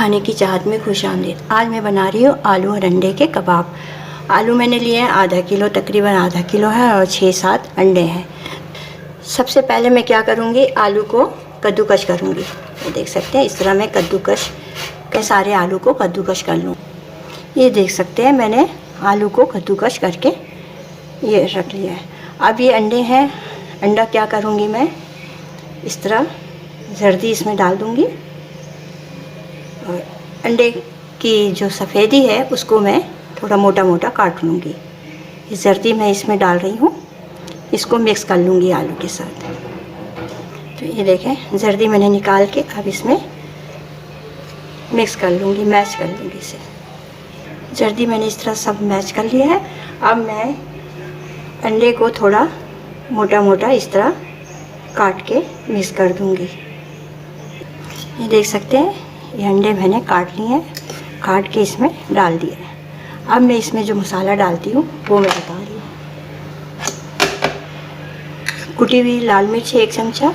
खाने की चाहत में खुशामदीद। आज मैं बना रही हूँ आलू और अंडे के कबाब। आलू मैंने लिए हैं आधा किलो, तकरीबन आधा किलो है, और 6-7 अंडे हैं। सबसे पहले मैं क्या करूँगी, आलू को कद्दूकश करूँगी। ये देख सकते हैं, इस तरह मैं कद्दूकश के सारे आलू को कद्दूकश कर लूँ। ये देख सकते हैं, मैंने आलू को कद्दूकश करके ये रख लिया है। अब ये अंडे हैं, अंडा क्या करूँगी मैं, इस तरह जर्दी इसमें डाल दूँगी और अंडे की जो सफ़ेदी है उसको मैं थोड़ा मोटा मोटा काट लूँगी। ये जर्दी मैं इसमें डाल रही हूँ, इसको मिक्स कर लूँगी आलू के साथ। तो ये देखें, जर्दी मैंने निकाल के अब इसमें मिक्स कर लूँगी, मैश कर लूँगी इसे। जर्दी मैंने इस तरह सब मैश कर लिया है। अब मैं अंडे को थोड़ा मोटा मोटा इस तरह काट के मिक्स कर दूँगी। ये देख सकते हैं, ये अंडे मैंने काट लिए हैं, काट के इसमें डाल दिए हैं। अब मैं इसमें जो मसाला डालती हूँ वो मैं बता रही हूँ। कुटी हुई लाल मिर्च 1 चमचा,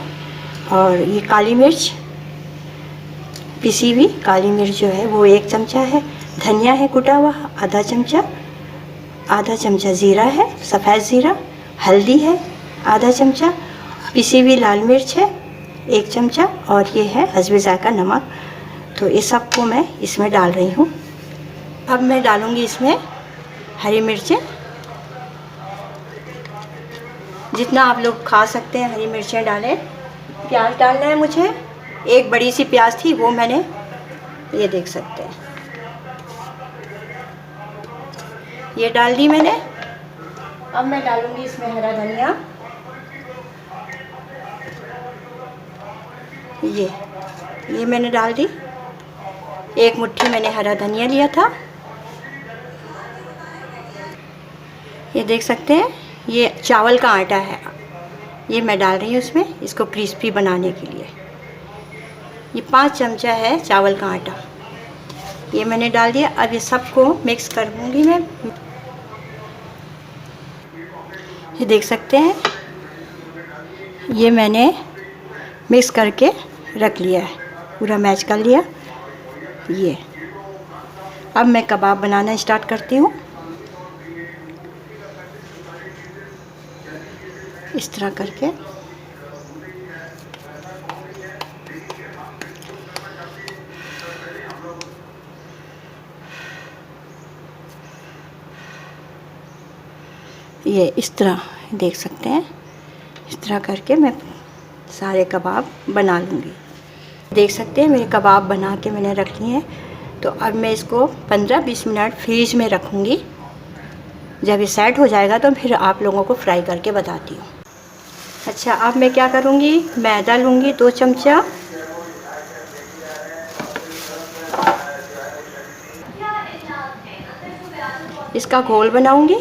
और ये काली मिर्च, पिसी हुई काली मिर्च जो है वो 1 चमचा है। धनिया है कुटा हुआ आधा चमचा, आधा चमचा ज़ीरा है, सफ़ेद ज़ीरा। हल्दी है आधा चमचा, पिसी हुई लाल मिर्च है 1 चमचा, और ये है हस्बे ज़ायक़ा नमक। तो इस सब को मैं इसमें डाल रही हूँ। अब मैं डालूँगी इसमें हरी मिर्चें, जितना आप लोग खा सकते हैं हरी मिर्चें डालें। प्याज डालना है मुझे, 1 बड़ी सी प्याज थी वो मैंने, ये देख सकते हैं, ये डाल दी मैंने। अब मैं डालूँगी इसमें हरा धनिया, ये मैंने डाल दी। 1 मुट्ठी मैंने हरा धनिया लिया था। ये देख सकते हैं, ये चावल का आटा है, ये मैं डाल रही हूँ इसमें, इसको क्रिस्पी बनाने के लिए। ये 5 चमचा है चावल का आटा, ये मैंने डाल दिया। अब ये सबको मिक्स कर दूँगी मैं। ये देख सकते हैं, ये मैंने मिक्स करके रख लिया है, पूरा मैच कर लिया। ये अब मैं कबाब बनाना स्टार्ट करती हूँ। इस तरह करके ये इस तरह देख सकते हैं, इस तरह करके मैं सारे कबाब बना लूँगी। देख सकते हैं, मेरे कबाब बना के मैंने रख लिए हैं। तो अब मैं इसको 15-20 मिनट फ्रीज में रखूँगी। जब ये सेट हो जाएगा तो फिर आप लोगों को फ्राई करके बताती हूँ। अच्छा, अब मैं क्या करूँगी, मैदा लूँगी 2 चमचा, इसका घोल बनाऊँगी।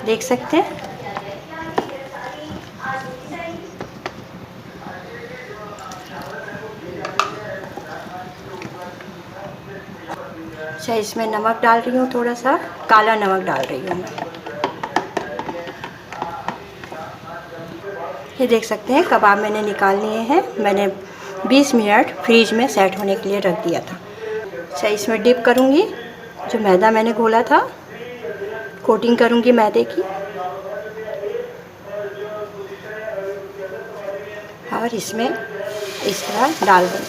देख सकते हैं, अच्छा, इसमें नमक डाल रही हूँ, थोड़ा सा काला नमक डाल रही हूँ मैं। ये देख सकते हैं, कबाब मैंने निकाल लिए हैं। मैंने 20 मिनट फ्रीज में सेट होने के लिए रख दिया था। अच्छा, इसमें डिप करूँगी, जो मैदा मैंने घोला था, कोटिंग करूँगी मैदे की, और इसमें इस तरह डाल दूँ।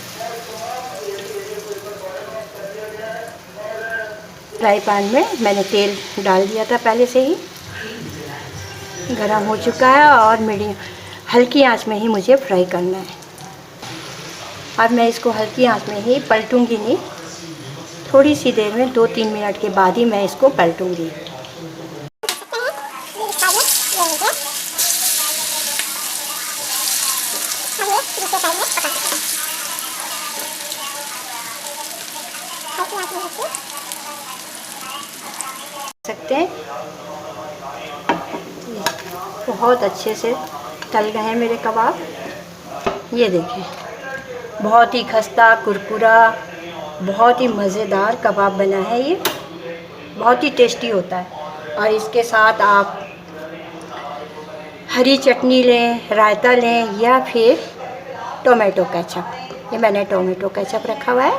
फ्राई पैन में मैंने तेल डाल दिया था पहले से ही, गरम हो चुका है, और मीडियम हल्की आंच में ही मुझे फ्राई करना है। अब मैं इसको हल्की आंच में ही पलटूंगी नहीं, थोड़ी सी देर में 2-3 मिनट के बाद ही मैं इसको पलटूंगी। सकते हैं, बहुत अच्छे से तल गए हैं मेरे कबाब। ये देखें, बहुत ही खस्ता कुरकुरा, बहुत ही मज़ेदार कबाब बना है। ये बहुत ही टेस्टी होता है, और इसके साथ आप हरी चटनी लें, रायता लें, या फिर टोमेटो केचप। ये मैंने टोमेटो केचप रखा हुआ है,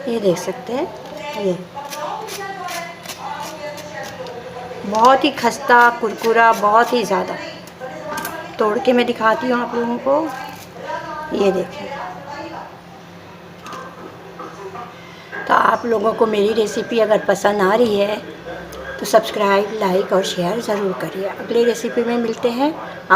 ये देख सकते हैं। ये बहुत ही खस्ता कुरकुरा, बहुत ही ज़्यादा। तोड़ के मैं दिखाती हूँ आप लोगों को, ये देखें। तो आप लोगों को मेरी रेसिपी अगर पसंद आ रही है तो सब्सक्राइब, लाइक और शेयर ज़रूर करिए। अगली रेसिपी में मिलते हैं।